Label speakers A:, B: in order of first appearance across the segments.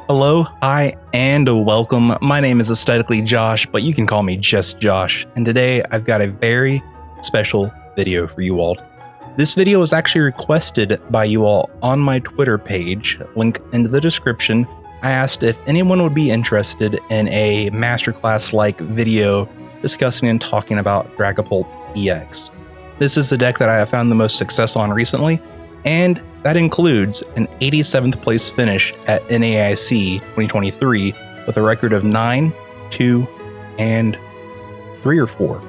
A: Hello, hi, and welcome. My name is Aesthetically Josh, but you can call me just Josh. And today I've got a very special video for you all. This video was actually requested by you all on my Twitter page, link in the description. I asked if anyone would be interested in a masterclass-like video discussing and talking about Dragapult EX. This is the deck that I have found the most success on recently, and that includes an 87th place finish at NAIC 2023 with a record of 9, 2, and 3 or 4.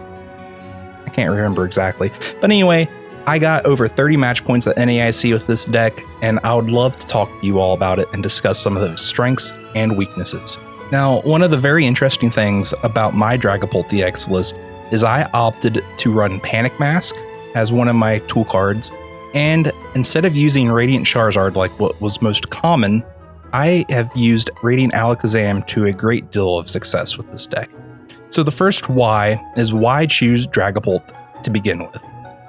A: I can't remember exactly. But anyway, I got over 30 match points at NAIC with this deck, and I would love to talk to you all about it and discuss some of those strengths and weaknesses. Now, one of the very interesting things about my Dragapult EX list is I opted to run Panic Mask as one of my tool cards. And instead of using Radiant Charizard like what was most common, I have used Radiant Alakazam to a great deal of success with this deck. So the first why is why choose Dragapult to begin with.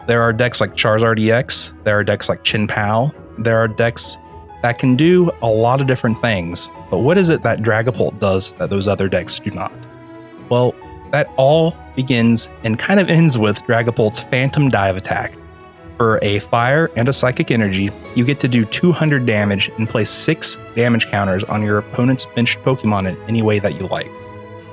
A: There are decks like Charizard EX, there are decks like Chin Pao, there are decks that can do a lot of different things, but what is it that Dragapult does that those other decks do not? Well, that all begins and kind of ends with Dragapult's Phantom Dive attack. For a fire and a psychic energy, you get to do 200 damage and place 6 damage counters on your opponent's benched Pokemon in any way that you like.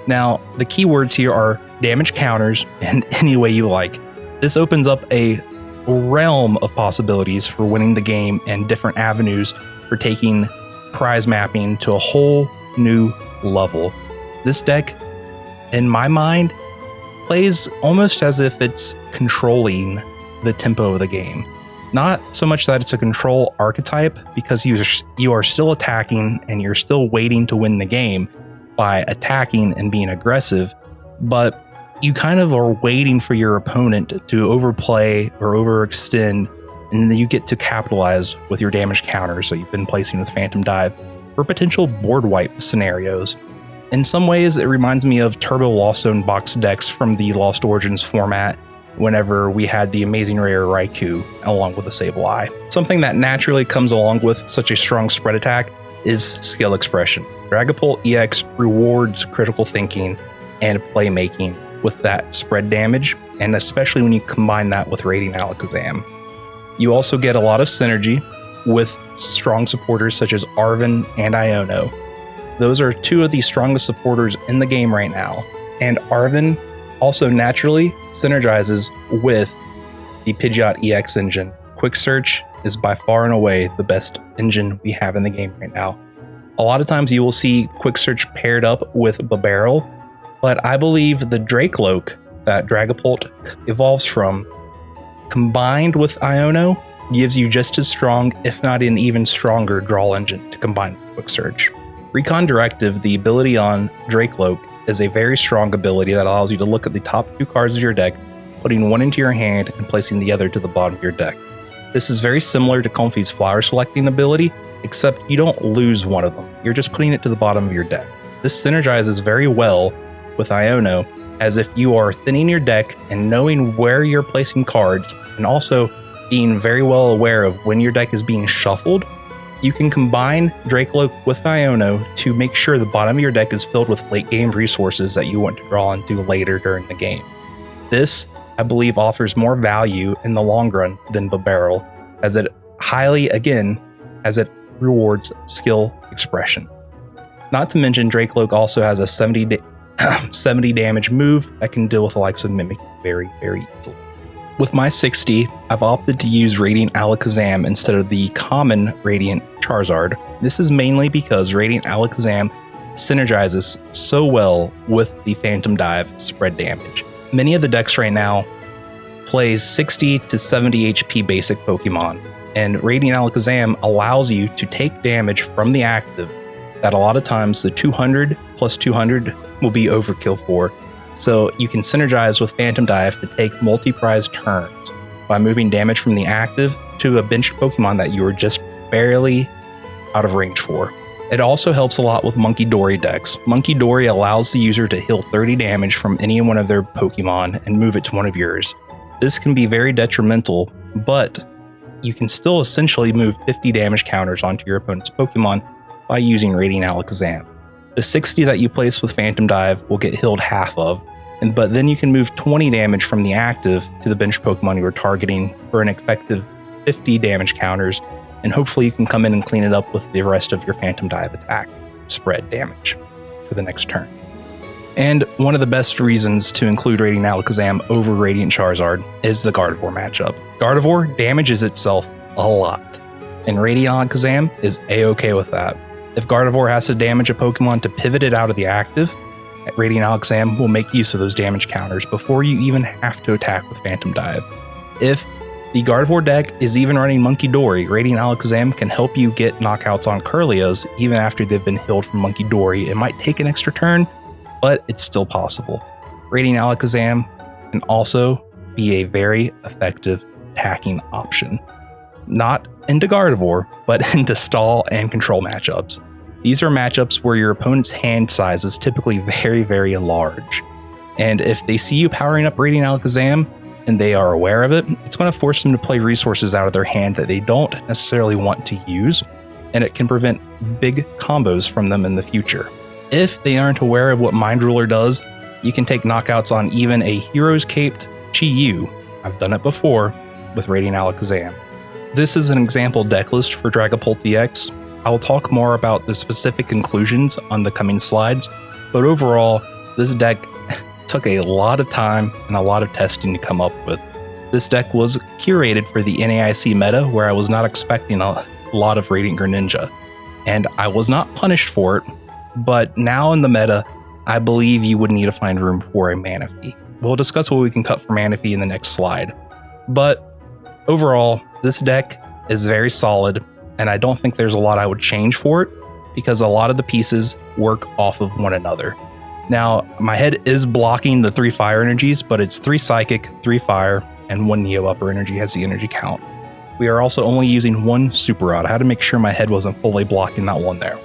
A: Now, the keywords here are damage counters and any way you like. This opens up a realm of possibilities for winning the game and different avenues for taking prize mapping to a whole new level. This deck, in my mind, plays almost as if it's controlling the tempo of the game. Not so much that it's a control archetype, because you are still attacking and you're still waiting to win the game by attacking and being aggressive, but you kind of are waiting for your opponent to overplay or overextend, and then you get to capitalize with your damage counters that you've been placing with Phantom Dive for potential board wipe scenarios. In some ways, it reminds me of Turbo Lost Zone box decks from the Lost Origins format, whenever we had the amazing rare Raikou along with the Sableye. Something that naturally comes along with such a strong spread attack is skill expression. Dragapult EX rewards critical thinking and playmaking with that spread damage, and especially when you combine that with Radiant Alakazam. You also get a lot of synergy with strong supporters such as Arven and Iono. Those are two of the strongest supporters in the game right now, and Arven also naturally synergizes with the Pidgeot EX engine. Quick Search is by far and away the best engine we have in the game right now. A lot of times you will see Quick Search paired up with Barbarrel, but I believe the Dracloak that Dragapult evolves from, combined with Iono, gives you just as strong, if not an even stronger draw engine to combine with Quick Search. Recon Directive, the ability on Dracloak, is a very strong ability that allows you to look at the top 2 cards of your deck, putting one into your hand and placing the other to the bottom of your deck. This is very similar to Comfey's flower selecting ability, except you don't lose one of them. You're just putting it to the bottom of your deck. This synergizes very well with Iono, as if you are thinning your deck and knowing where you're placing cards, and also being very well aware of when your deck is being shuffled. You can combine Dracloak with Iono to make sure the bottom of your deck is filled with late game resources that you want to draw into later during the game. This, I believe, offers more value in the long run than Barbarrel, as it rewards skill expression. Not to mention, Dracloak also has a 70 damage move that can deal with the likes of Mimic very, very easily. With my 60, I've opted to use Radiant Alakazam instead of the common Radiant Charizard. This is mainly because Radiant Alakazam synergizes so well with the Phantom Dive spread damage. Many of the decks right now plays 60 to 70 HP basic Pokemon, and Radiant Alakazam allows you to take damage from the active that a lot of times the 200 plus 200 will be overkill for. So you can synergize with Phantom Dive to take multi-prize turns by moving damage from the active to a benched Pokemon that you were just barely out of range for. It also helps a lot with Monkey Dory decks. Monkey Dory allows the user to heal 30 damage from any one of their Pokemon and move it to one of yours. This can be very detrimental, but you can still essentially move 50 damage counters onto your opponent's Pokemon by using Radiant Alakazam. The 60 that you place with Phantom Dive will get healed half of, but then you can move 20 damage from the active to the bench Pokemon you are targeting for an effective 50 damage counters, and hopefully you can come in and clean it up with the rest of your Phantom Dive attack spread damage for the next turn. And one of the best reasons to include Radiant Alakazam over Radiant Charizard is the Gardevoir matchup. Gardevoir damages itself a lot, and Radiant Alakazam is a-okay with that. If Gardevoir has to damage a Pokemon to pivot it out of the active, Radiant Alakazam will make use of those damage counters before you even have to attack with Phantom Dive. If the Gardevoir deck is even running Monkey Dory, Radiant Alakazam can help you get knockouts on Kirlias even after they've been healed from Monkey Dory. It might take an extra turn, but it's still possible. Radiant Alakazam can also be a very effective attacking option. Not into Gardevoir, but into stall and control matchups. These are matchups where your opponent's hand size is typically very, very large. And if they see you powering up Radiant Alakazam and they are aware of it, it's going to force them to play resources out of their hand that they don't necessarily want to use, and it can prevent big combos from them in the future. If they aren't aware of what Mind Ruler does, you can take knockouts on even a Hero's Caped Chi-Yu. I've done it before with Radiant Alakazam. This is an example deck list for Dragapult EX. I will talk more about the specific conclusions on the coming slides, but overall, this deck took a lot of time and a lot of testing to come up with. This deck was curated for the NAIC meta, where I was not expecting a lot of Radiant Greninja, and I was not punished for it, but now in the meta, I believe you would need to find room for a Manaphy. We'll discuss what we can cut for Manaphy in the next slide, but overall, this deck is very solid, and I don't think there's a lot I would change for it, because a lot of the pieces work off of one another. Now, my head is blocking the 3 fire energies, but it's 3 psychic, 3 fire, and 1 Neo upper energy has the energy count. We are also only using 1 super rod. I had to make sure my head wasn't fully blocking that one there.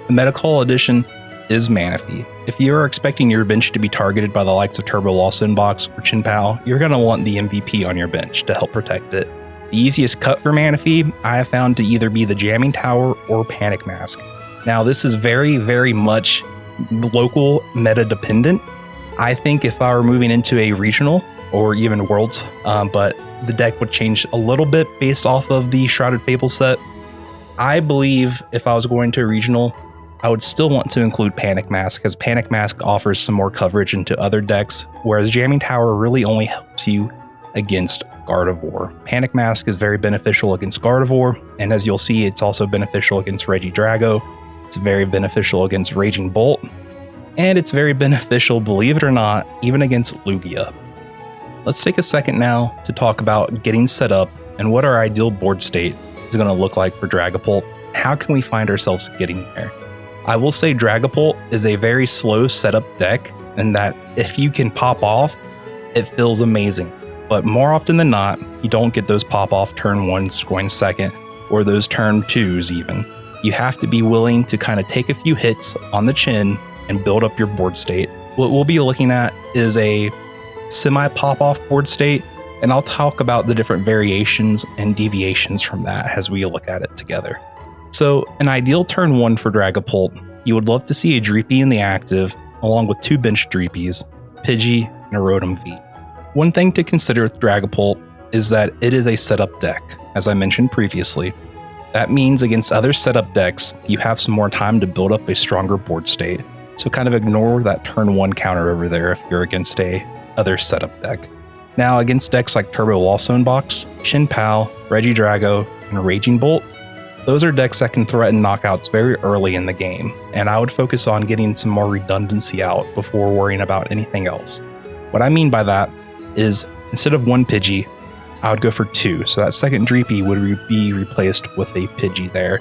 A: The Medical Edition is Manaphy. If you are expecting your bench to be targeted by the likes of Turbo Lost Inbox or Chin-Pao, you're going to want the MVP on your bench to help protect it. The easiest cut for Manaphy I have found to either be the Jamming Tower or Panic Mask. Now, this is very, very much local meta dependent. I think if I were moving into a regional or even Worlds, but the deck would change a little bit based off of the Shrouded Fable set. I believe if I was going to a regional, I would still want to include Panic Mask, because Panic Mask offers some more coverage into other decks, whereas Jamming Tower really only helps you against Gardevoir. Panic Mask is very beneficial against Gardevoir, and as you'll see, it's also beneficial against Regidrago. It's very beneficial against Raging Bolt, and it's very beneficial, believe it or not, even against Lugia. Let's take a second now to talk about getting set up and what our ideal board state is going to look like for Dragapult. How can we find ourselves getting there? I will say Dragapult is a very slow setup deck, and that if you can pop off, it feels amazing. But more often than not, you don't get those pop off turn 1s going second, or those turn 2s even. You have to be willing to kind of take a few hits on the chin and build up your board state. What we'll be looking at is a semi pop off board state, and I'll talk about the different variations and deviations from that as we look at it together. So an ideal turn 1 for Dragapult, you would love to see a Dreepy in the active, along with 2 bench Dreepies, Pidgey, and a Rotom V. One thing to consider with Dragapult is that it is a setup deck, as I mentioned previously. That means against other setup decks, you have some more time to build up a stronger board state, so kind of ignore that turn 1 counter over there if you're against a other setup deck. Now against decks like Turbo Lost Box, Chin-Pao, Regidrago, and Raging Bolt, those are decks that can threaten knockouts very early in the game, and I would focus on getting some more redundancy out before worrying about anything else. What I mean by that is, instead of 1 Pidgey, I would go for 2, so that second Dreepy would be replaced with a Pidgey there.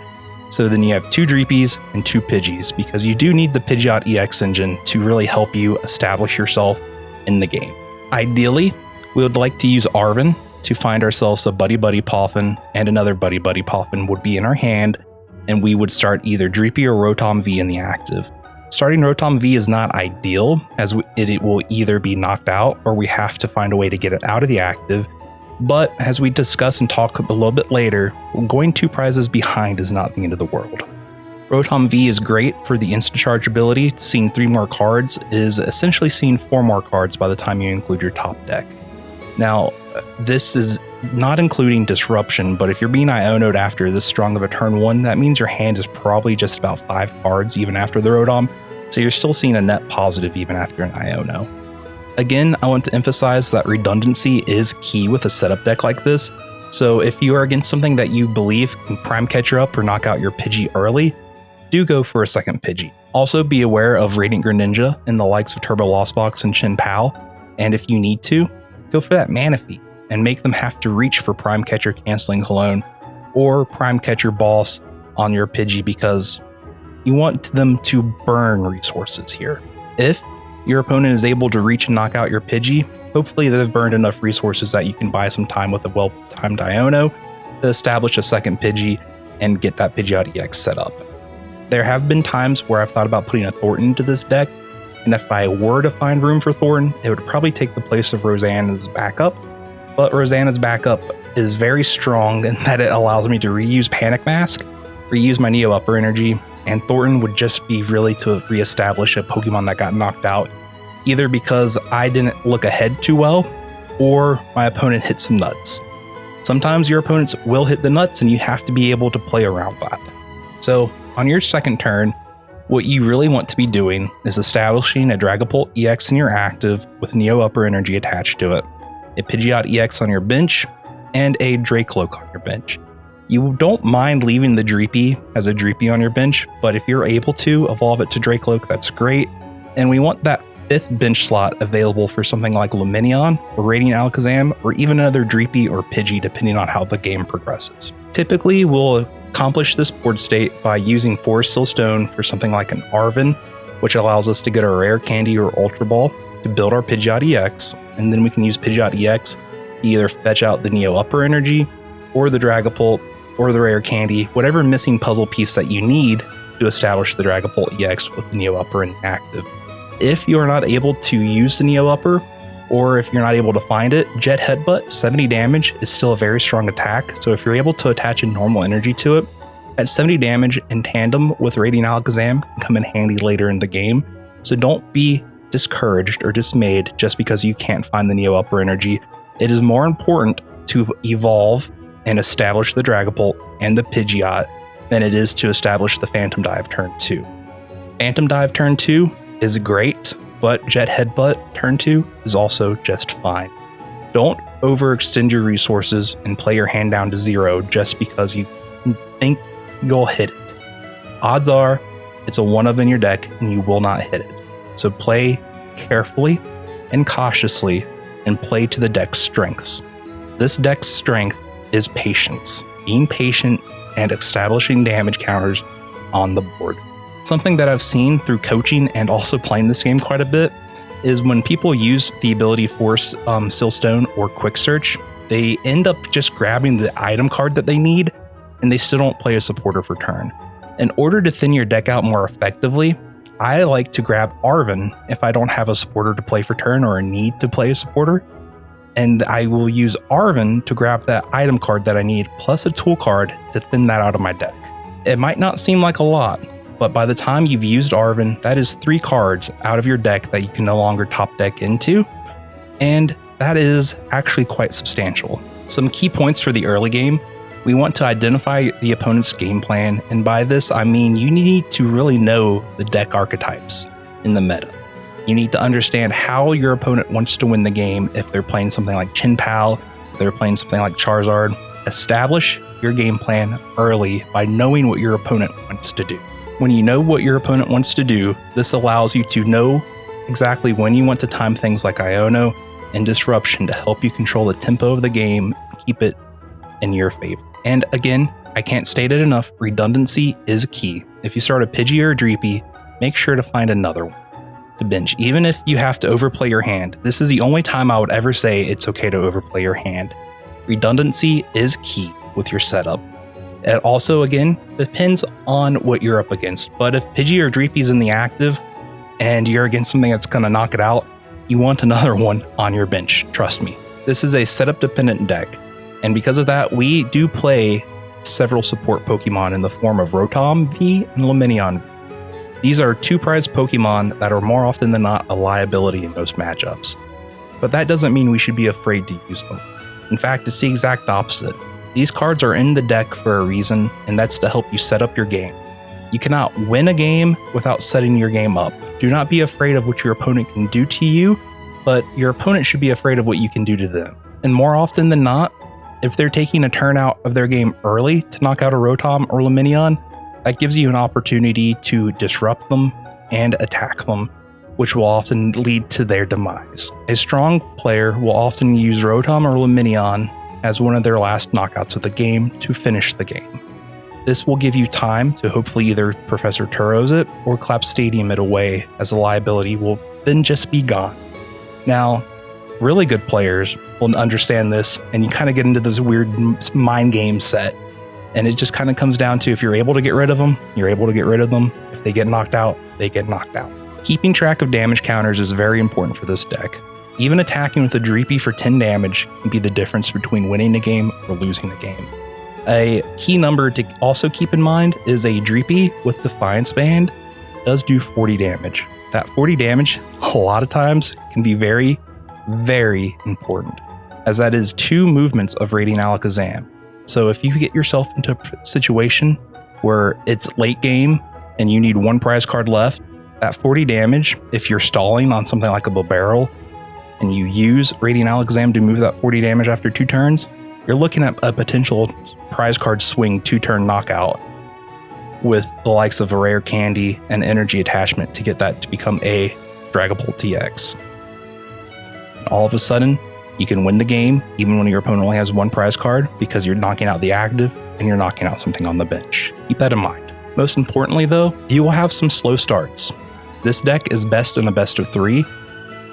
A: So then you have 2 Dreepies and 2 Pidgeys, because you do need the Pidgeot EX engine to really help you establish yourself in the game. Ideally, we would like to use Arven to find ourselves a Buddy Buddy Poffin, and another Buddy Buddy Poffin would be in our hand, and we would start either Dreepy or Rotom V in the active. Starting Rotom V is not ideal, as it will either be knocked out or we have to find a way to get it out of the active, but as we discuss and talk a little bit later, going 2 prizes behind is not the end of the world. Rotom V is great for the instant charge ability. Seeing 3 more cards is essentially seeing 4 more cards by the time you include your top deck. Now, this is not including Disruption, but if you're being Iono'd after this strong of a turn 1, that means your hand is probably just about 5 cards even after the Rotom, so you're still seeing a net positive even after an Iono. Again, I want to emphasize that redundancy is key with a setup deck like this, so if you are against something that you believe can Prime Catcher up or knock out your Pidgey early, do go for a second Pidgey. Also be aware of Radiant Greninja and the likes of Turbo Lost Box and Chin Pao, and if you need to, go for that Manaphy and make them have to reach for Prime Catcher Canceling Cologne or Prime Catcher Boss on your Pidgey because you want them to burn resources here. If your opponent is able to reach and knock out your Pidgey, hopefully they've burned enough resources that you can buy some time with a well-timed Iono to establish a second Pidgey and get that Pidgeot EX set up. There have been times where I've thought about putting a Thornton into this deck, and if I were to find room for Thornton, it would probably take the place of Rosanna's backup, but Rosanna's backup is very strong in that it allows me to reuse Panic Mask, reuse my Neo Upper Energy, and Thornton would just be really to reestablish a Pokemon that got knocked out, either because I didn't look ahead too well, or my opponent hit some nuts. Sometimes your opponents will hit the nuts and you have to be able to play around that. So on your second turn, what you really want to be doing is establishing a Dragapult EX in your active with Neo Upper Energy attached to it, a Pidgeot EX on your bench, and a Dracloak on your bench. You don't mind leaving the Dreepy as a Dreepy on your bench, but if you're able to evolve it to Dracloak, that's great. And we want that 5th bench slot available for something like Lumineon or Radiant Alakazam, or even another Dreepy or Pidgey depending on how the game progresses. Typically, we'll accomplish this board state by using Forest Seal Stone for something like an Arven, which allows us to get a Rare Candy or Ultra Ball to build our Pidgeot EX, and then we can use Pidgeot EX to either fetch out the Neo Upper Energy, or the Dragapult, or the Rare Candy, whatever missing puzzle piece that you need to establish the Dragapult EX with the Neo Upper and active. If you are not able to use the Neo Upper, or if you're not able to find it, Jet Headbutt, 70 damage, is still a very strong attack, so if you're able to attach a normal energy to it, that 70 damage in tandem with Radiant Alakazam can come in handy later in the game, so don't be discouraged or dismayed just because you can't find the Neo Upper Energy. It is more important to evolve and establish the Dragapult and the Pidgeot than it is to establish the Phantom Dive turn 2. Phantom Dive turn 2 is great, but Jet Headbutt turn 2 is also just fine. Don't overextend your resources and play your hand down to 0 just because you think you'll hit it. Odds are it's a 1-of in your deck and you will not hit it. So play carefully and cautiously and play to the deck's strengths. This deck's strength is patience, being patient and establishing damage counters on the board. Something that I've seen through coaching and also playing this game quite a bit is when people use the ability Force Seal Stone or Quick Search, they end up just grabbing the item card that they need and they still don't play a supporter for turn. In order to thin your deck out more effectively, I like to grab Arven if I don't have a supporter to play for turn or a need to play a supporter, and I will use Arven to grab that item card that I need plus a tool card to thin that out of my deck. It might not seem like a lot, but by the time you've used Arven, that is 3 cards out of your deck that you can no longer top deck into, and that is actually quite substantial. Some key points for the early game: we want to identify the opponent's game plan, and by this I mean you need to really know the deck archetypes in the meta. You need to understand how your opponent wants to win the game. If they're playing something like Chin Pao, if they're playing something like Charizard, establish your game plan early by knowing what your opponent wants to do. When you know what your opponent wants to do, this allows you to know exactly when you want to time things like Iono and Disruption to help you control the tempo of the game and keep it in your favor. And again, I can't state it enough, redundancy is key. If you start a Pidgey or a Dreepy, make sure to find another one to bench, even if you have to overplay your hand. This is the only time I would ever say it's okay to overplay your hand. Redundancy is key with your setup. It also, again, depends on what you're up against, but if Pidgey or Dreepy's in the active and you're against something that's going to knock it out, you want another one on your bench, trust me. This is a setup dependent deck, and because of that, we do play several support Pokemon in the form of Rotom V and Lumineon V. These are two prized Pokemon that are more often than not a liability in most matchups. But that doesn't mean we should be afraid to use them. In fact, it's the exact opposite. These cards are in the deck for a reason, and that's to help you set up your game. You cannot win a game without setting your game up. Do not be afraid of what your opponent can do to you, but your opponent should be afraid of what you can do to them. And more often than not, if they're taking a turn out of their game early to knock out a Rotom or Lumineon, that gives you an opportunity to disrupt them and attack them, which will often lead to their demise. A strong player will often use Rotom or Lumineon as one of their last knockouts of the game to finish the game. This will give you time to hopefully either Professor Turo's it or Clap Stadium it away, as the liability will then just be gone. Now, really good players will understand this, and you kind of get into this weird mind game set. And it just kind of comes down to, if you're able to get rid of them, you're able to get rid of them. If they get knocked out, they get knocked out. Keeping track of damage counters is very important for this deck. Even attacking with a Dreepy for 10 damage can be the difference between winning a game or losing a game. A key number to also keep in mind is a Dreepy with Defiance Band does do 40 damage. That 40 damage, a lot of times, can be very, very important, as that is 2 movements of Radiant Alakazam. So if you get yourself into a situation where it's late game and you need 1 prize card left, that 40 damage, if you're stalling on something like a Barrel and you use Radiant Alakazam to move that 40 damage after 2 turns, you're looking at a potential prize card swing 2-turn knockout with the likes of a Rare Candy and Energy Attachment to get that to become a Dragapult TX. And all of a sudden, you can win the game even when your opponent only has 1 prize card, because you're knocking out the active and you're knocking out something on the bench. Keep that in mind. Most importantly though, you will have some slow starts. This deck is best in a best of 3,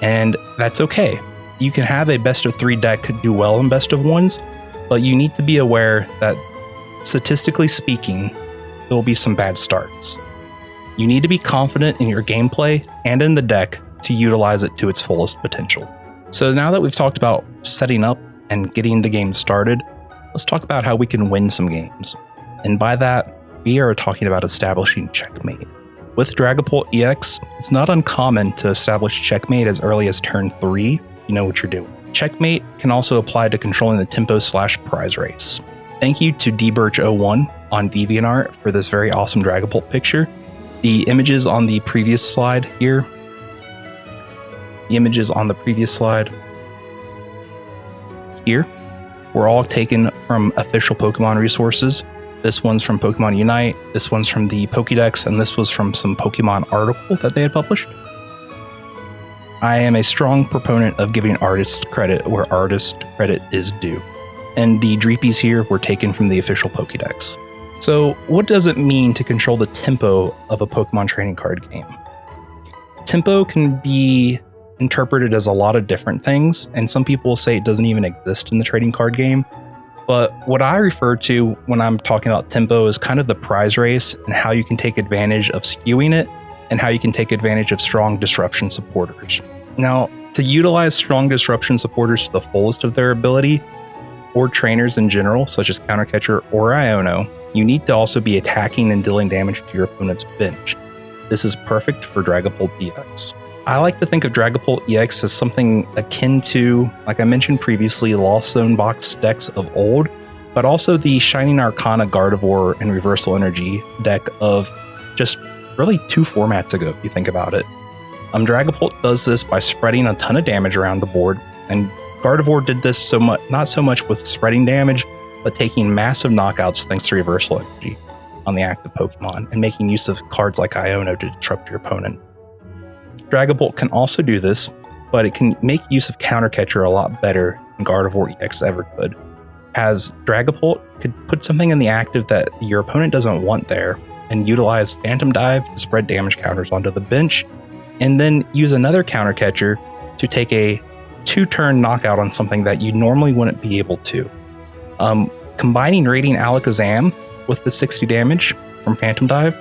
A: and that's okay. You can have a best of 3 deck do well in best of 1s, but you need to be aware that statistically speaking, there will be some bad starts. You need to be confident in your gameplay and in the deck to utilize it to its fullest potential. So now that we've talked about setting up and getting the game started, let's talk about how we can win some games. And by that, we are talking about establishing checkmate. With Dragapult EX, it's not uncommon to establish checkmate as early as turn 3. You know what you're doing. Checkmate can also apply to controlling the tempo/prize race. Thank you to dbirch01 on DeviantArt for this very awesome Dragapult picture. The images on the previous slide here, were all taken from official Pokemon resources. This one's from Pokemon Unite, this one's from the Pokédex, and this was from some Pokemon article that they had published. I am a strong proponent of giving artist credit where artist credit is due. And the Dreepies here were taken from the official Pokédex. So what does it mean to control the tempo of a Pokemon trading card game? Tempo can be interpreted as a lot of different things, and some people will say it doesn't even exist in the trading card game. But what I refer to when I'm talking about tempo is kind of the prize race and how you can take advantage of skewing it and how you can take advantage of strong disruption supporters. Now, to utilize strong disruption supporters to the fullest of their ability, or trainers in general, such as Countercatcher or Iono, you need to also be attacking and dealing damage to your opponent's bench. This is perfect for Dragapult EX. I like to think of Dragapult EX as something akin to, like I mentioned previously, Lost Zone box decks of old, but also the Shining Arcana Gardevoir and Reversal Energy deck of just really 2 formats ago, if you think about it. Dragapult does this by spreading a ton of damage around the board, and Gardevoir did this not so much with spreading damage, but taking massive knockouts thanks to Reversal Energy on the active Pokemon, and making use of cards like Iono to disrupt your opponent. Dragapult can also do this, but it can make use of Countercatcher a lot better than Gardevoir EX ever could, as Dragapult could put something in the active that your opponent doesn't want there, and utilize Phantom Dive to spread damage counters onto the bench, and then use another Countercatcher to take a 2-turn knockout on something that you normally wouldn't be able to. Combining Radiant Alakazam with the 60 damage from Phantom Dive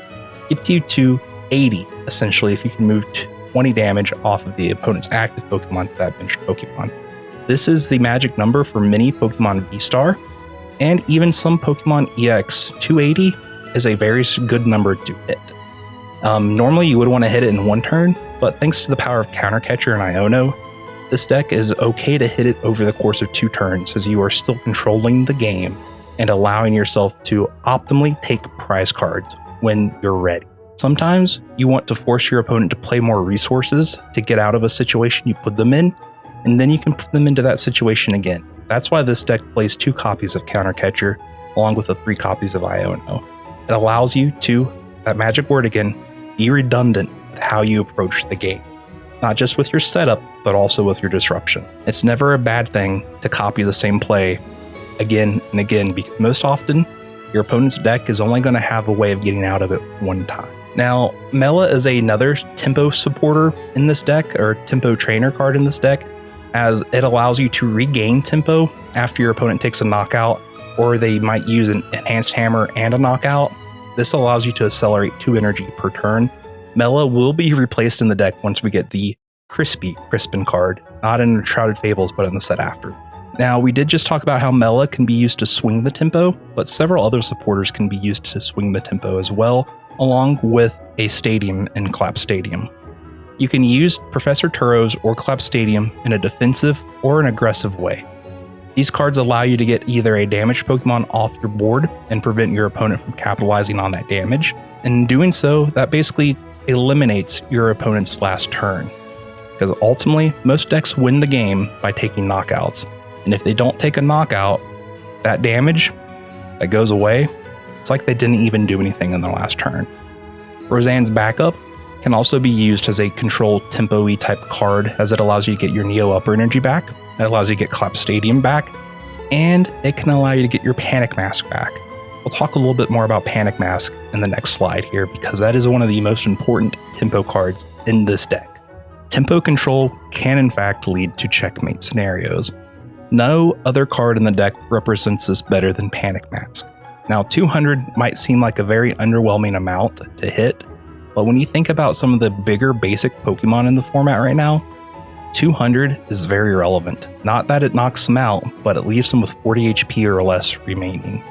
A: gets you to 80, essentially, if you can move 20 damage off of the opponent's active Pokemon to that bench Pokemon. This is the magic number for many Pokemon V-Star, and even some Pokemon EX. 280 is a very good number to hit. Normally you would want to hit it in one turn, but thanks to the power of Counter Catcher and Iono, this deck is okay to hit it over the course of 2 turns, as you are still controlling the game and allowing yourself to optimally take prize cards when you're ready. Sometimes you want to force your opponent to play more resources to get out of a situation you put them in, and then you can put them into that situation again. That's why this deck plays 2 copies of Counter Catcher along with the 3 copies of Iono. It allows you to, that magic word again, be redundant with how you approach the game. Not just with your setup, but also with your disruption. It's never a bad thing to copy the same play again and again, because most often your opponent's deck is only going to have a way of getting out of it one time. Now, Mela is another tempo supporter in this deck, or tempo trainer card in this deck, as it allows you to regain tempo after your opponent takes a knockout, or they might use an enhanced hammer and a knockout. This allows you to accelerate 2 energy per turn. Mela will be replaced in the deck once we get the Crispin card, not in Shrouded Fables, but in the set after. Now, we did just talk about how Mela can be used to swing the tempo, but several other supporters can be used to swing the tempo as well, along with a Stadium in Clap Stadium. You can use Professor Turo's or Clap Stadium in a defensive or an aggressive way. These cards allow you to get either a damaged Pokemon off your board and prevent your opponent from capitalizing on that damage. And in doing so, that basically eliminates your opponent's last turn. Because ultimately, most decks win the game by taking knockouts. And if they don't take a knockout, that damage that goes away, it's like they didn't even do anything in their last turn. Roseanne's backup can also be used as a control tempo-y type card, as it allows you to get your Neo Upper Energy back, it allows you to get Clap Stadium back, and it can allow you to get your Panic Mask back. We'll talk a little bit more about Panic Mask in the next slide here, because that is one of the most important tempo cards in this deck. Tempo control can in fact lead to checkmate scenarios. No other card in the deck represents this better than Panic Mask. Now, 200 might seem like a very underwhelming amount to hit, but when you think about some of the bigger basic Pokemon in the format right now, 200 is very relevant. Not that it knocks them out, but it leaves them with 40 HP or less remaining.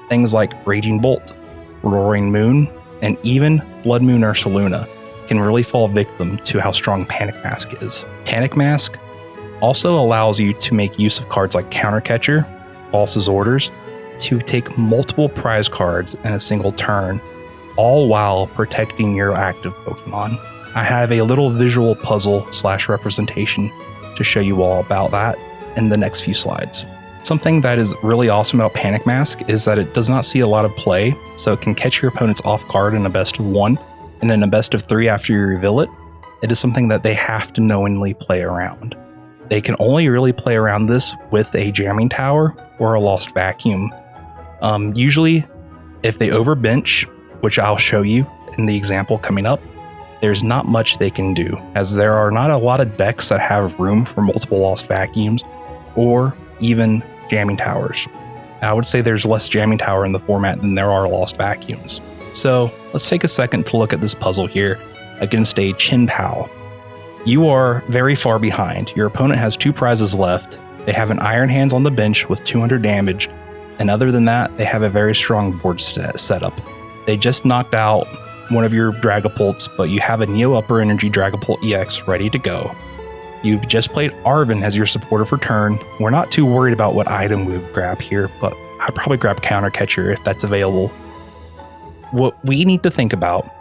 A: Things like Raging Bolt, Roaring Moon, and even Blood Moon Ursaluna can really fall victim to how strong Panic Mask is. Panic Mask also allows you to make use of cards like Counter Catcher, Boss's Orders, to take multiple prize cards in a single turn, all while protecting your active Pokemon. I have a little visual puzzle / representation to show you all about that in the next few slides. Something that is really awesome about Panic Mask is that it does not see a lot of play, so it can catch your opponents off guard in a best of 1, and in a best of 3 after you reveal it. It is something that they have to knowingly play around. They can only really play around this with a Jamming Tower or a Lost Vacuum. Usually, if they overbench, which I'll show you in the example coming up, there's not much they can do, as there are not a lot of decks that have room for multiple Lost Vacuums or even Jamming Towers. I would say there's less Jamming Tower in the format than there are Lost Vacuums. So let's take a second to look at this puzzle here against a Chin-Pao. You are very far behind. Your opponent has 2 prizes left. They have an Iron Hands on the bench with 200 damage, and other than that, they have a very strong board setup. They just knocked out one of your Dragapults, but you have a Neo Upper Energy Dragapult EX ready to go. You've just played Arven as your supporter for turn. We're not too worried about what item we would grab here, but I'd probably grab Counter Catcher if that's available. What we need to think about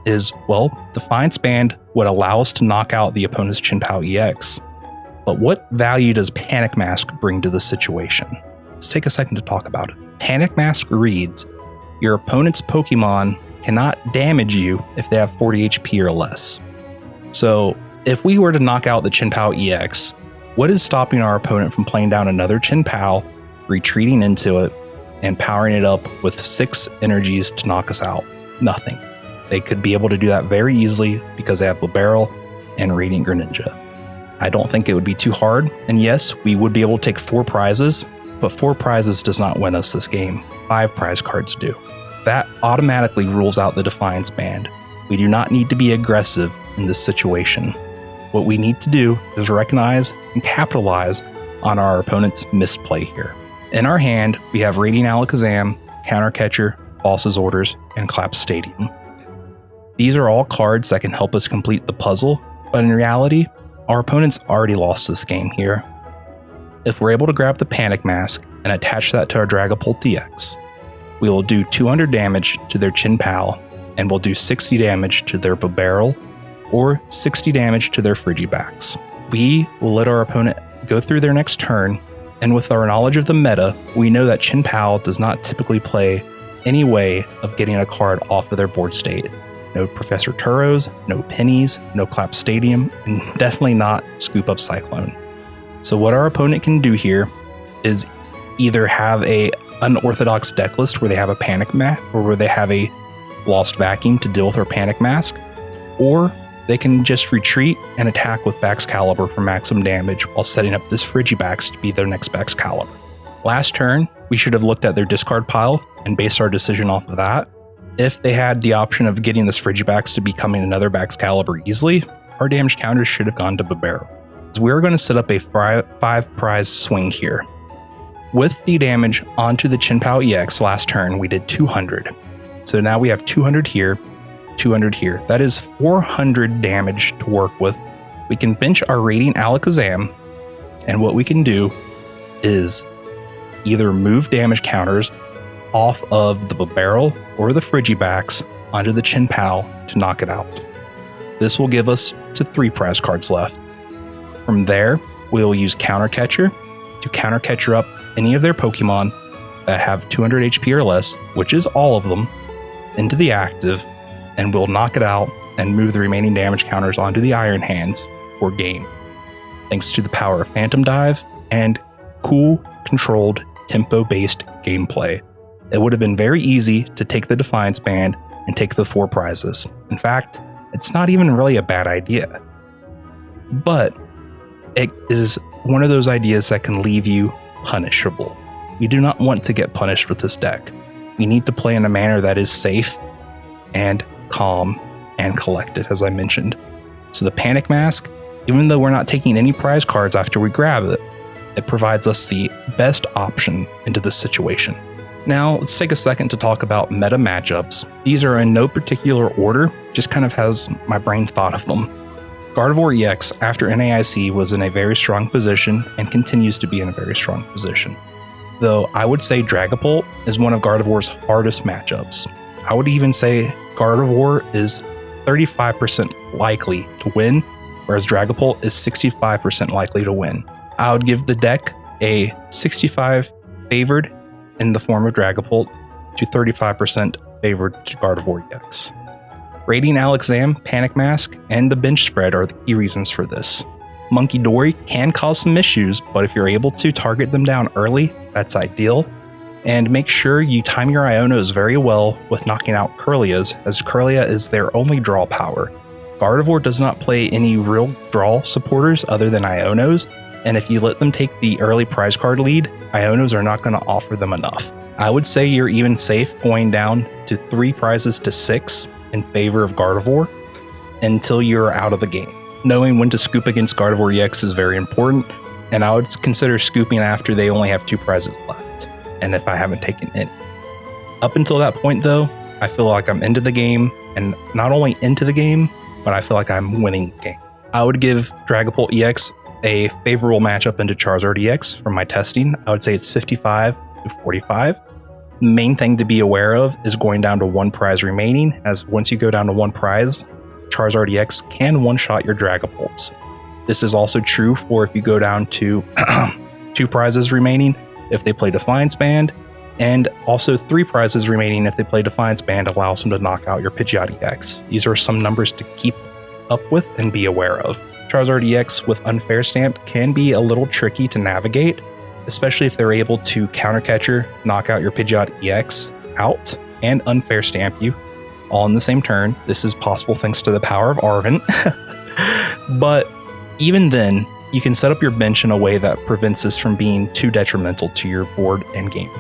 A: is, well, Defiance Band would allow us to knock out the opponent's Chin-Pao EX, but what value does Panic Mask bring to the situation? Let's take a second to talk about it. Panic Mask reads, your opponent's Pokemon cannot damage you if they have 40 HP or less. So if we were to knock out the Chin-Pao EX, what is stopping our opponent from playing down another Chin-Pao, retreating into it, and powering it up with 6 energies to knock us out? Nothing. They could be able to do that very easily because they have Barrel and Radiant Greninja. I don't think it would be too hard, and yes, we would be able to take 4 prizes, but 4 prizes does not win us this game. 5 prize cards do. That automatically rules out the Defiance Band. We do not need to be aggressive in this situation. What we need to do is recognize and capitalize on our opponent's misplay here. In our hand, we have Radiant Alakazam, Counter Catcher, Boss's Orders, and Collapse Stadium. These are all cards that can help us complete the puzzle, but in reality, our opponent's already lost this game here. If we're able to grab the Panic Mask and attach that to our Dragapult EX, we will do 200 damage to their Chin-Pal, and we'll do 60 damage to their Barrel, or 60 damage to their Frigibax. We will let our opponent go through their next turn, and with our knowledge of the meta, we know that Chin-Pal does not typically play any way of getting a card off of their board state. No Professor Turos, no Pennies, no Collapse Stadium, and definitely not Scoop Up Cyclone. So what our opponent can do here is either have a unorthodox deck list where they have a Panic Mask, or where they have a Lost Vacuum to deal with our Panic Mask, or they can just retreat and attack with Baxcalibur for maximum damage while setting up this Frigibax to be their next Baxcalibur. Last turn, we should have looked at their discard pile and based our decision off of that. If they had the option of getting this Frigibax to becoming another Baxcalibur easily, our damage counters should have gone to Babero. So we're going to set up a 5 prize swing here. With the damage onto the Chin-Pal EX last turn, we did 200. So now we have 200 here, 200 here. That is 400 damage to work with. We can bench our Radiant Alakazam, and what we can do is either move damage counters off of the Barrel or the Frigibax onto the Chin-Pal to knock it out. This will give us to 3 prize cards left. From there, we'll use Counter Catcher to Counter Catcher up any of their Pokemon that have 200 HP or less, which is all of them, into the active, and we'll knock it out and move the remaining damage counters onto the Iron Hands for game. Thanks to the power of Phantom Dive and cool, controlled, tempo-based gameplay. It would have been very easy to take the Defiance Band and take the 4 prizes. In fact, it's not even really a bad idea. But it is one of those ideas that can leave you punishable. We do not want to get punished with this deck. We need to play in a manner that is safe and calm and collected, as I mentioned. So the Panic Mask, even though we're not taking any prize cards after we grab it, it provides us the best option into this situation. Now, let's take a second to talk about meta matchups. These are in no particular order, just kind of has my brain thought of them. Gardevoir EX after NAIC was in a very strong position and continues to be in a very strong position. Though I would say Dragapult is one of Gardevoir's hardest matchups. I would even say Gardevoir is 35% likely to win, whereas Dragapult is 65% likely to win. I would give the deck a 65 favored in the form of Dragapult to 35% favored to Gardevoir EX. Radiant Alakazam, Panic Mask, and the bench spread are the key reasons for this. Monkey Dory can cause some issues, but if you're able to target them down early, that's ideal. And make sure you time your Ionos very well with knocking out Kirlias, as Kirlia is their only draw power. Gardevoir does not play any real draw supporters other than Ionos, and if you let them take the early prize card lead, Ionos are not going to offer them enough. I would say you're even safe going down to 3 prizes to 6 in favor of Gardevoir until you're out of the game. Knowing when to scoop against Gardevoir EX is very important, and I would consider scooping after they only have 2 prizes left, and if I haven't taken any. Up until that point though, I feel like I'm into the game, and not only into the game, but I feel like I'm winning the game. I would give Dragapult EX a favorable matchup into Charizard EX from my testing. I would say it's 55 to 45. The main thing to be aware of is going down to 1 prize remaining, as once you go down to 1 prize, Charizard EX can one-shot your Dragapults. This is also true for if you go down to 2 prizes remaining if they play Defiance Band, and also 3 prizes remaining if they play Defiance Band allows them to knock out your Pidgeot EX. These are some numbers to keep up with and be aware of. Charizard EX with Unfair Stamp can be a little tricky to navigate, especially if they're able to Counter Catcher, knock out your Pidgeot EX out, and Unfair Stamp you all in the same turn. This is possible thanks to the power of Arven. But even then, you can set up your bench in a way that prevents this from being too detrimental to your board and game.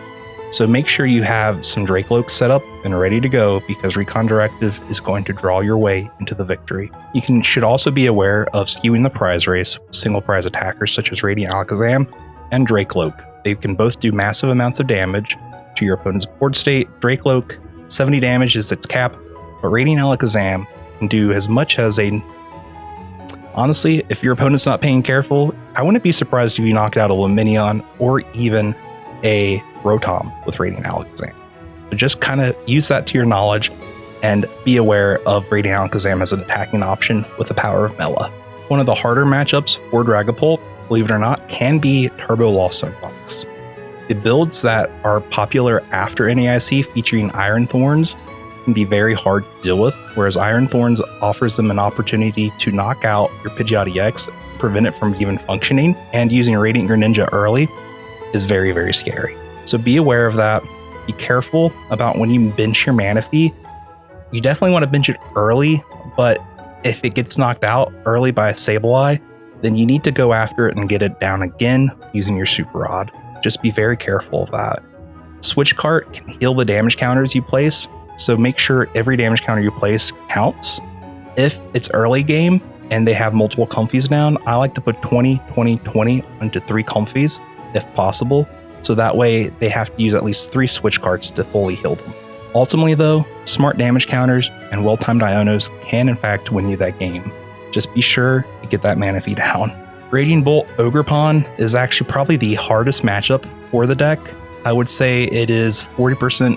A: So make sure you have some Dracloak set up and ready to go, because Recon Directive is going to draw your way into the victory. You should also be aware of skewing the prize race with single prize attackers such as Radiant Alakazam and Dracloak. They can both do massive amounts of damage to your opponent's board state. Dracloak, 70 damage is its cap, but Radiant Alakazam can do as much as a... Honestly, if your opponent's not paying careful, I wouldn't be surprised if you knocked out a Luminion or even a Rotom with Radiant Alakazam. So just kind of use that to your knowledge and be aware of Radiant Alakazam as an attacking option with the power of Mela. One of the harder matchups for Dragapult, believe it or not, can be Turbo Lost Sunbox. The builds that are popular after NAIC featuring Iron Thorns can be very hard to deal with, whereas Iron Thorns offers them an opportunity to knock out your Pidgeot EX, prevent it from even functioning, and using Radiant Greninja early is very, very scary. So be aware of that. Be careful about when you bench your Manaphy. You definitely want to bench it early, but if it gets knocked out early by a Sableye, then you need to go after it and get it down again using your Super Rod. Just be very careful of that. Switch Cart can heal the damage counters you place, so make sure every damage counter you place counts. If it's early game and they have multiple Comfies down, I like to put 20, 20, 20 onto 3 Comfies if possible, so that way they have to use at least 3 Switch Carts to fully heal them. Ultimately though, smart damage counters and well-timed Ionos can in fact win you that game. Just be sure to get that Manaphy down. Raging Bolt Ogerpon is actually probably the hardest matchup for the deck. I would say it is 40%,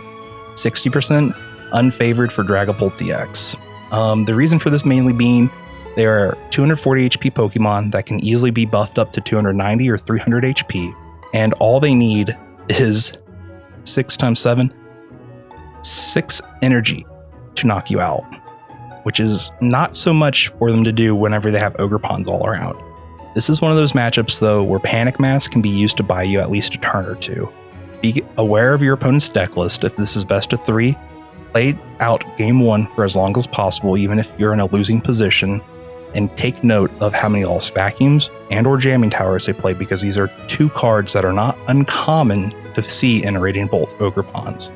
A: 60% unfavored for Dragapult DX. The reason for this mainly being they are 240 HP Pokemon that can easily be buffed up to 290 or 300 HP, and all they need is 6 times 7, 6 energy to knock you out, which is not so much for them to do whenever they have Ogerpons all around. This is one of those matchups though where Panic Mask can be used to buy you at least a turn or two. Be aware of your opponent's deck list if this is best of 3. Play out game 1 for as long as possible, even if you're in a losing position, and take note of how many Lost Vacuums and or Jamming Towers they play, because these are 2 cards that are not uncommon to see in Radiant Bolt Ogerpons.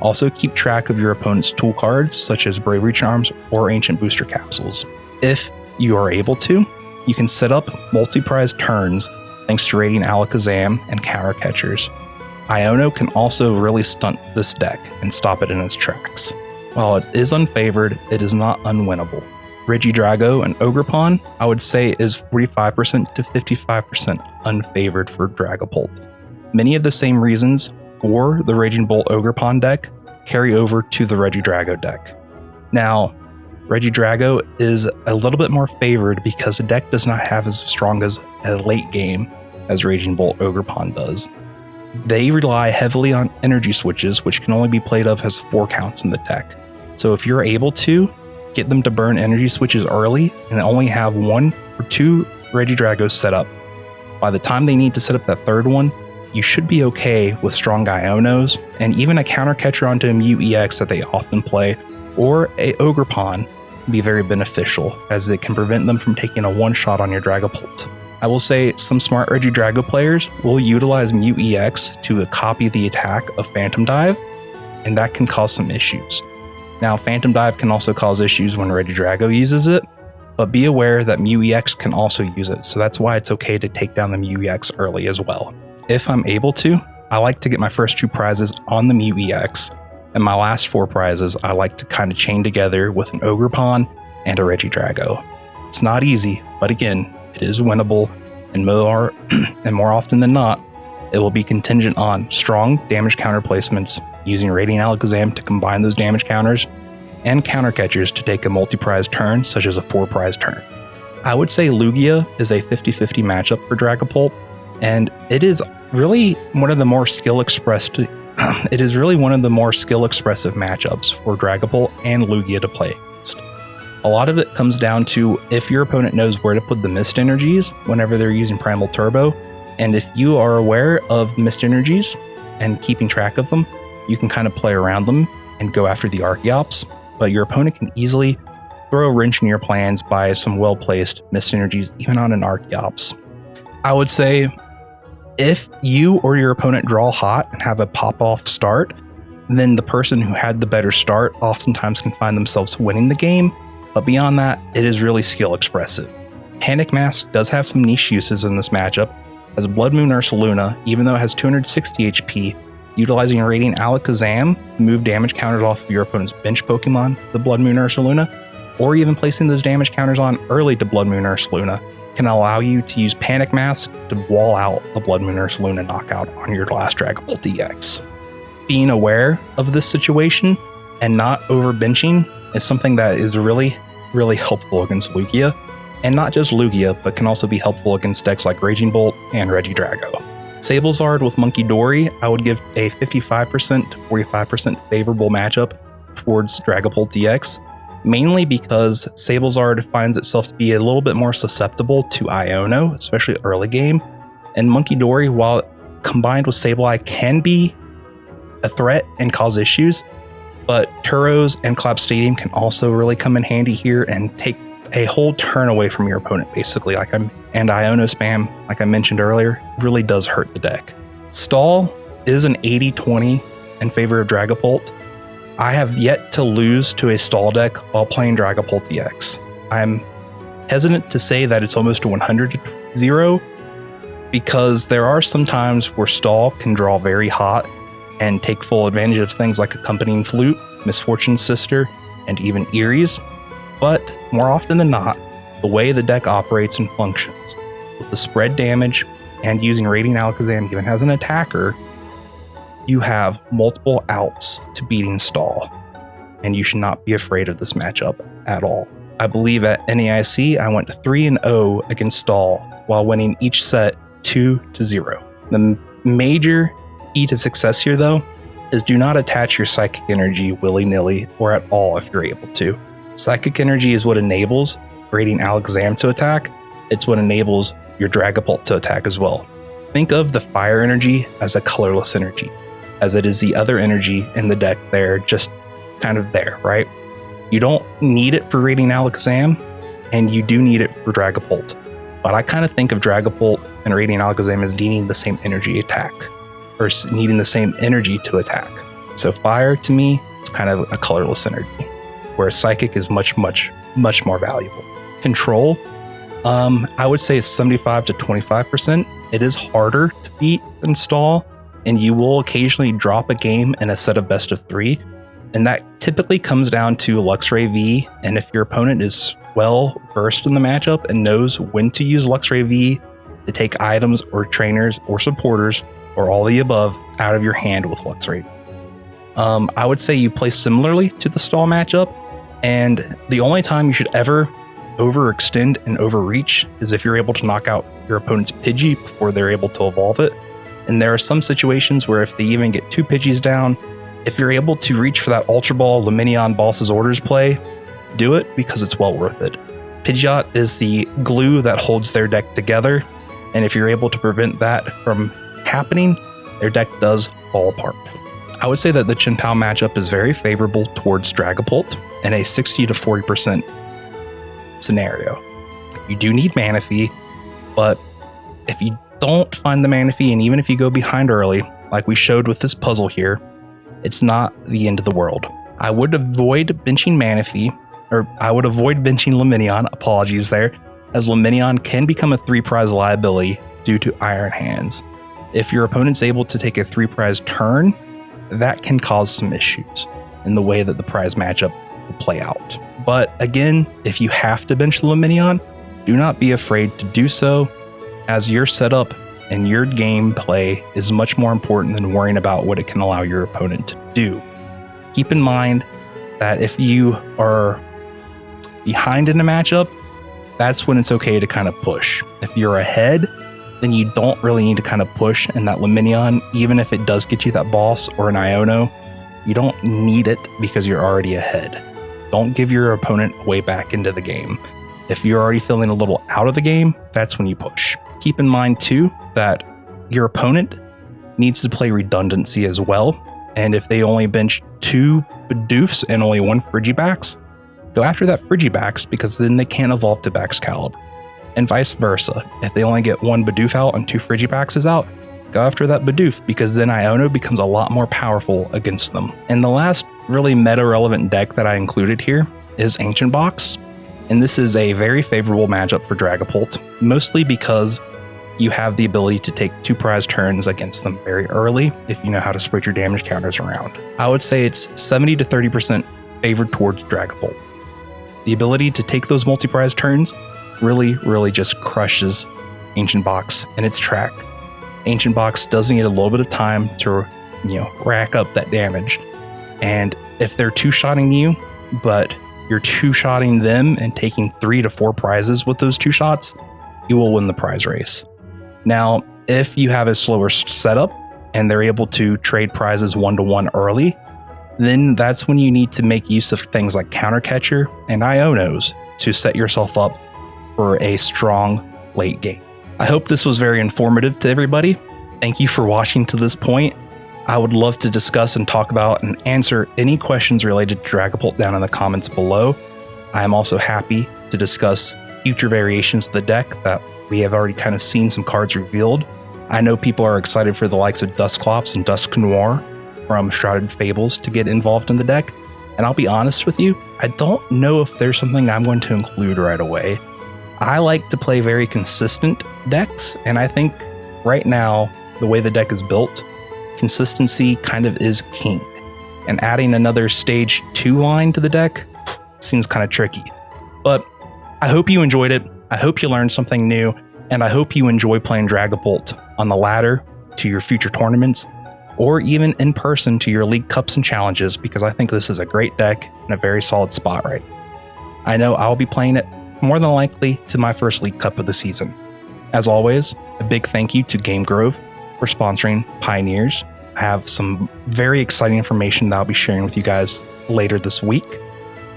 A: Also keep track of your opponent's tool cards, such as Bravery Charms or Ancient Booster Capsules. If you are able to, you can set up multi-prize turns thanks to Radiant Alakazam and Counter Catchers. Iono can also really stunt this deck and stop it in its tracks. While it is unfavored, it is not unwinnable. Regidrago and Ogerpon, I would say, is 45% to 55% unfavored for Dragapult. Many of the same reasons for the Raging Bolt Ogerpon deck carry over to the Regidrago deck. Now, Regidrago is a little bit more favored because the deck does not have as strong as a late game as Raging Bolt Ogerpon does. They rely heavily on energy switches, which can only be played of as 4 counts in the deck. So if you're able to get them to burn energy switches early and only have 1 or 2 Regidragos set up, by the time they need to set up that 3rd one, you should be okay with strong Ionos and even a counter catcher onto a Mew EX that they often play, or a Ogerpon can be very beneficial as it can prevent them from taking a one-shot on your Dragapult. I will say some smart Regidrago players will utilize Mew EX to copy the attack of Phantom Dive, and that can cause some issues. Now, Phantom Dive can also cause issues when Regidrago uses it, but be aware that Mew EX can also use it, so that's why it's okay to take down the Mew EX early as well. If I'm able to, I like to get my first 2 prizes on the Mew EX, and my last 4 prizes I like to kind of chain together with an Ogerpon and a Regidrago. It's not easy, but again, it is winnable, and more often than not, it will be contingent on strong damage counter placements using Radiant Alakazam to combine those damage counters, and counter catchers to take a multi-prize turn, such as a 4-prize turn. I would say Lugia is a 50-50 matchup for Dragapult, and it is really one of the more skill expressive matchups for Dragapult and Lugia to play against. A lot of it comes down to if your opponent knows where to put the mist energies whenever they're using Primal Turbo, and if you are aware of mist energies and keeping track of them, you can kind of play around them and go after the Archeops, but your opponent can easily throw a wrench in your plans by some well-placed mist energies, even on an Archeops. I would say if you or your opponent draw hot and have a pop-off start, then the person who had the better start oftentimes can find themselves winning the game, but beyond that, it is really skill expressive. Panic Mask does have some niche uses in this matchup, as Blood Moon Ursaluna, even though it has 260 HP, utilizing Radiant Alakazam to move damage counters off of your opponent's bench Pokemon, the Blood Moon Ursaluna, or even placing those damage counters on early to Blood Moon Ursaluna, can allow you to use Panic Mask to wall out the Blood Moon Ursaluna knockout on your last Dragapult EX. Being aware of this situation and not overbenching is something that is really, really helpful against Lugia, and not just Lugia, but can also be helpful against decks like Raging Bolt and Regidrago. Sablezard with Monkey Dory, I would give a 55% to 45% favorable matchup towards Dragapult DX, mainly because Sablezard finds itself to be a little bit more susceptible to Iono, especially early game, and Monkey Dory, while combined with Sableye, can be a threat and cause issues, but Turos and Collapse Stadium can also really come in handy here and take a whole turn away from your opponent, basically. And Iono spam, like I mentioned earlier, really does hurt the deck. Stall is an 80-20 in favor of Dragapult. I have yet to lose to a stall deck while playing Dragapult DX. I'm hesitant to say that it's almost a 100-0 because there are some times where stall can draw very hot and take full advantage of things like Accompanying Flute, Misfortune's Sister, and even Eerie's. But more often than not, the way the deck operates and functions, with the spread damage and using Radiant Alakazam even as an attacker, you have multiple outs to beating stall, and you should not be afraid of this matchup at all. I believe at NAIC I went 3-0 against stall while winning each set 2-0. The major key to success here, though, is do not attach your Psychic Energy willy-nilly or at all if you're able to. Psychic Energy is what enables Radiant Alakazam to attack. It's what enables your Dragapult to attack as well. Think of the Fire Energy as a colorless energy, as it is the other energy in the deck there, just kind of there, right? You don't need it for Radiant Alakazam, and you do need it for Dragapult. But I kind of think of Dragapult and Radiant Alakazam as needing the same energy attack, or needing the same energy to attack. So Fire, to me, is kind of a colorless energy, whereas Psychic is much, much, much more valuable. Control, I would say it's 75 to 25%. It is harder to beat than stall, and you will occasionally drop a game in a set of best of 3. And that typically comes down to Luxray V, and if your opponent is well versed in the matchup and knows when to use Luxray V to take items or trainers or supporters or all the above out of your hand with Luxray V. I would say you play similarly to the stall matchup, and the only time you should ever overextend and overreach is if you're able to knock out your opponent's Pidgey before they're able to evolve it. And there are some situations where if they even get 2 Pidgeys down, if you're able to reach for that Ultra Ball Luminion Boss's Orders play, do it because it's well worth it. Pidgeot is the glue that holds their deck together, and if you're able to prevent that from happening, their deck does fall apart. I would say that the Chin-Pao matchup is very favorable towards Dragapult in a 60 to 40% scenario. You do need Manaphy, but if you don't find the Manaphy, and even if you go behind early, like we showed with this puzzle here, it's not the end of the world. I would avoid benching Manaphy, or I would avoid benching Luminion, apologies there, as Luminion can become a 3-prize liability due to Iron Hands. If your opponent's able to take a 3-prize turn, that can cause some issues in the way that the prize matchup will play out. But again, if you have to bench the Luminion, do not be afraid to do so, as your setup and your gameplay is much more important than worrying about what it can allow your opponent to do. Keep in mind that if you are behind in a matchup, that's when it's okay to kind of push. If you're ahead, then you don't really need to kind of push, and that Luminion, even if it does get you that boss or an Iono, you don't need it because you're already ahead. Don't give your opponent way back into the game. If you're already feeling a little out of the game, that's when you push. Keep in mind too that your opponent needs to play redundancy as well, and if they only bench 2 Bidoofs and only 1 Frigibax, go after that Frigibax because then they can't evolve to Baxcalibur. And vice versa. If they only get 1 Bidoof out and 2 Frigibaxes out, go after that Bidoof because then Iono becomes a lot more powerful against them. And the last really meta-relevant deck that I included here is Ancient Box. And this is a very favorable matchup for Dragapult, mostly because you have the ability to take 2 prize turns against them very early if you know how to spread your damage counters around. I would say it's 70 to 30% favored towards Dragapult. The ability to take those multi-prize turns really just crushes Ancient Box in its track. Ancient Box does need a little bit of time to, rack up that damage. And if they're two-shotting you, but you're two-shotting them and taking 3 to 4 prizes with those 2 shots, you will win the prize race. Now, if you have a slower setup and they're able to trade prizes 1-to-1 early, then that's when you need to make use of things like Counter Catcher and Ionos to set yourself up for a strong late game. I hope this was very informative to everybody. Thank you for watching to this point. I would love to discuss and talk about and answer any questions related to Dragapult down in the comments below. I am also happy to discuss future variations of the deck that we have already kind of seen some cards revealed. I know people are excited for the likes of Dusclops and Dusk Noir from Shrouded Fables to get involved in the deck. And I'll be honest with you, I don't know if there's something I'm going to include right away. I like to play very consistent decks, and I think right now, the way the deck is built, consistency kind of is king. And adding another stage 2 line to the deck seems kind of tricky. But I hope you enjoyed it. I hope you learned something new, and I hope you enjoy playing Dragapult on the ladder to your future tournaments, or even in person to your League Cups and Challenges, because I think this is a great deck and a very solid spot right now. I know I'll be playing it more than likely to my first League Cup of the season. As always, a big thank you to Game Grove for sponsoring Pioneers. I have some very exciting information that I'll be sharing with you guys later this week,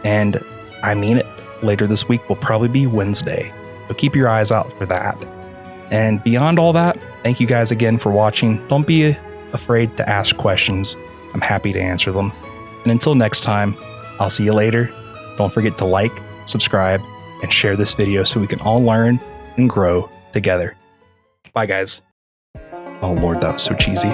A: and I mean it, later this week will probably be Wednesday, so keep your eyes out for that. And beyond all that, thank you guys again for watching. Don't be afraid to ask questions. I'm happy to answer them. And until next time, I'll see you later. Don't forget to like, subscribe, and share this video so we can all learn and grow together. Bye, guys. Oh, Lord, that was so cheesy.